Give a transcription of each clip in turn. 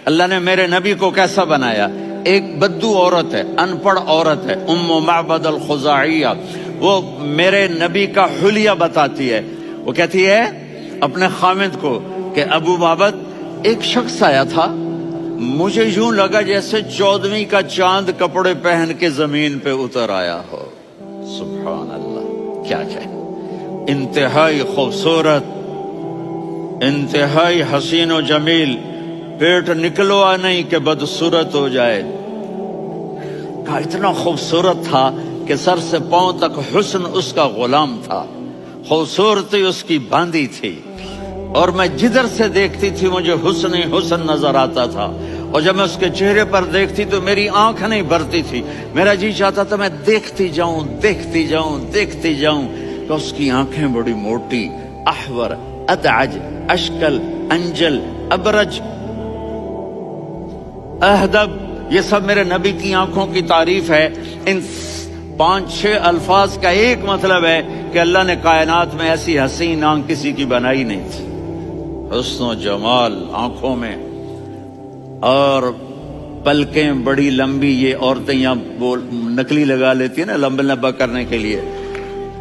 اللہ نے میرے نبی کو کیسا بنایا؟ ایک بدو عورت ہے، ان پڑھ عورت ہے، ام معبد الخزاعیہ، وہ میرے نبی کا حلیہ بتاتی ہے۔ وہ کہتی ہے اپنے خامد کو کہ ابو معبد، ایک شخص آیا تھا، مجھے یوں لگا جیسے 14ویں کا چاند کپڑے پہن کے زمین پہ اتر آیا ہو۔ سبحان اللہ، کیا کہے، انتہائی خوبصورت، انتہائی حسین و جمیل، پیٹ نکلوا نہیں کہ بدصورت ہو جائے۔ کہا اتنا خوبصورت تھا کہ سر سے پاؤں تک حسن اس کا غلام تھا، خوبصورتی اس کی باندھی تھی، اور میں جدھر سے دیکھتی تھی مجھے حسن ہی حسن نظر آتا تھا، اور جب میں اس کے چہرے پر دیکھتی تو میری آنکھ نہیں بھرتی تھی، میرا جی چاہتا تھا میں دیکھتی جاؤں دیکھتی جاؤں دیکھتی جاؤں۔ تو اس کی آنکھیں بڑی موٹی، احور، ادعج، اشکل، انجل، ابرج، اہدب، یہ سب میرے نبی کی آنکھوں کی تعریف ہے۔ ان 5-6 الفاظ کا ایک مطلب ہے کہ اللہ نے کائنات میں ایسی حسین آنکھ کسی کی بنائی نہیں تھی۔ حسن و جمال آنکھوں میں، اور پلکیں بڑی لمبی، یہ عورتیں یہاں نکلی لگا لیتی ہیں نا لمبا لمبا کرنے کے لیے،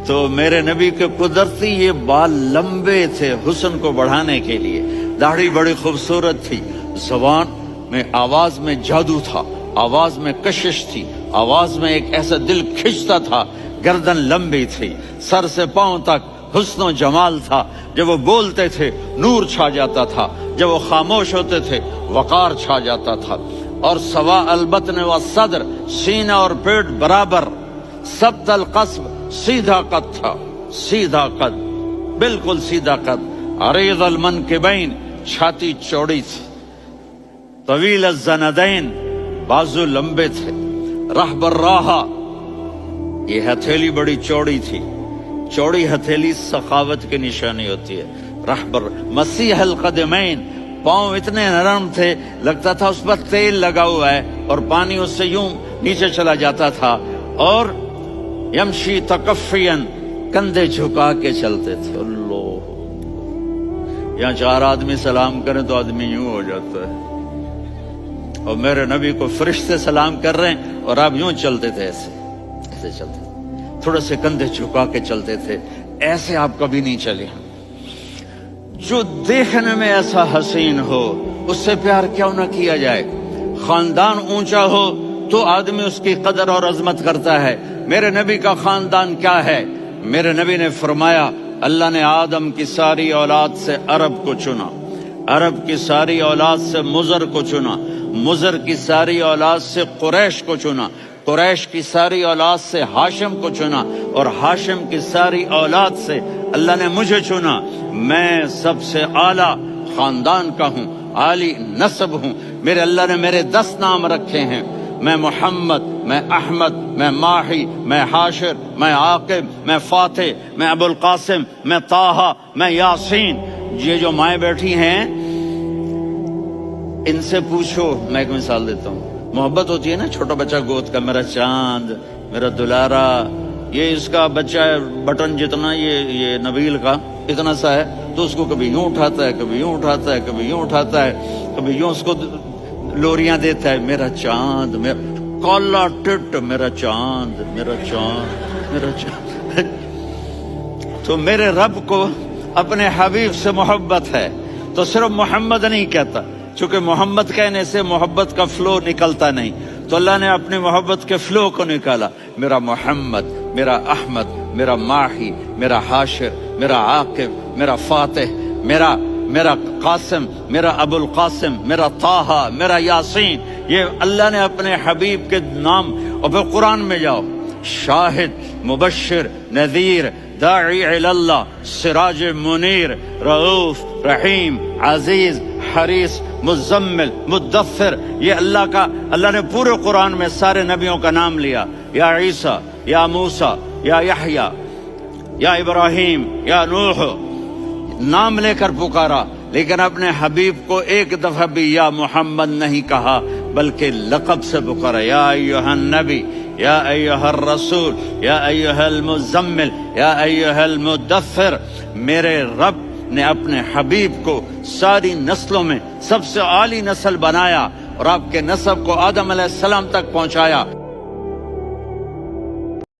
تو میرے نبی کے قدرتی یہ بال لمبے تھے حسن کو بڑھانے کے لیے، داڑھی بڑی خوبصورت تھی، زبان میں، آواز میں جادو تھا، آواز میں کشش تھی، آواز میں ایک ایسا دل کھنچتا تھا، گردن لمبی تھی، سر سے پاؤں تک حسن و جمال تھا، جب وہ بولتے تھے نور چھا جاتا تھا، جب وہ خاموش ہوتے تھے وقار چھا جاتا تھا، اور سوا البطن و صدر، سینہ اور پیٹ برابر، سبت القصب، سیدھا قد تھا، سیدھا قد، بالکل سیدھا قد، عریض المنکبین، چھاتی چوڑی تھی، طویل الزندین، بازو لمبے تھے، رحب الراحہ، یہ ہتھیلی بڑی چوڑی تھی، چوڑی ہتھیلی سخاوت کی نشانی ہوتی ہے، رحبر، مسیح القدمین، پاؤں اتنے نرم تھے لگتا تھا اس پر تیل لگا ہوا ہے، اور پانی اس سے یوں نیچے چلا جاتا تھا، اور یمشی تکفین، کندھے جھکا کے چلتے تھے۔ اللہ، یہاں 4 آدمی سلام کریں تو آدمی یوں ہو جاتا ہے، اور میرے نبی کو فرشتے سلام کر رہے ہیں اور آپ یوں چلتے تھے، ایسے ایسے چلتے تھے، تھوڑے سے کندھے جھکا کے چلتے تھے، ایسے آپ کبھی نہیں چلے۔ جو دیکھنے میں ایسا حسین ہو اس سے پیار کیوں نہ کیا جائے؟ خاندان اونچا ہو تو آدمی اس کی قدر اور عظمت کرتا ہے۔ میرے نبی کا خاندان کیا ہے؟ میرے نبی نے فرمایا اللہ نے آدم کی ساری اولاد سے عرب کو چنا، عرب کی ساری اولاد سے مضر کو چنا، مضر کی ساری اولاد سے قریش کو چنا، قریش کی ساری اولاد سے ہاشم کو چنا، اور ہاشم کی ساری اولاد سے اللہ نے مجھے چنا۔ میں سب سے اعلیٰ خاندان کا ہوں، عالی نسب ہوں۔ میرے اللہ نے میرے 10 نام رکھے ہیں، میں محمد، میں احمد، میں ماہی، میں حاشر، میں عاقب، میں فاتح، میں ابو القاسم، میں طٰہٰ، میں یاسین۔ یہ جو مائیں بیٹھی ہیں ان سے پوچھو، میں ایک مثال دیتا ہوں، محبت ہوتی ہے نا، چھوٹا بچہ گود کا، میرا چاند، میرا دلارا، یہ اس کا بچہ ہے بٹن جتنا، یہ نبیل کا اتنا سا ہے، تو اس کو کبھی یوں اٹھاتا ہے، کبھی یوں اٹھاتا ہے، کبھی یوں اٹھاتا ہے، کبھی یوں اس کو لوریاں دیتا ہے، میرا چاند، میرا کالا ٹٹ، میرا چاند، میرا چاند، میرا چاند۔ تو میرے رب کو اپنے حبیب سے محبت ہے تو صرف محمد نہیں کہتا، چونکہ محمد کہنے سے محبت کا فلو نکلتا نہیں، تو اللہ نے اپنی محبت کے فلو کو نکالا، میرا محمد، میرا احمد، میرا ماہی، میرا حاشر، میرا عاقب، میرا فاتح، میرا قاسم، میرا ابو القاسم، میرا طٰہٰ، میرا یاسین۔ یہ اللہ نے اپنے حبیب کے نام، اور پھر قرآن میں جاؤ، شاہد، مبشر، نذیر، داعی الی اللہ، سراج منیر، رؤوف، رحیم، عزیز، حریص، مزمل، مدثر، یہ اللہ نے پورے قرآن میں سارے نبیوں کا نام لیا، یا عیسیٰ، یا موسیٰ، یا یحییٰ، یا ابراہیم، یا نوح، نام لے کر پکارا، لیکن اپنے حبیب کو ایک دفعہ بھی یا محمد نہیں کہا، بلکہ لقب سے پکارا، یا ایھا النبی، یا ایھا الرسول، یا ایھا المزمل، یا ایھا المدثر۔ میرے رب نے اپنے حبیب کو ساری نسلوں میں سب سے اعلی نسل بنایا اور آپ کے نسب کو آدم علیہ السلام تک پہنچایا۔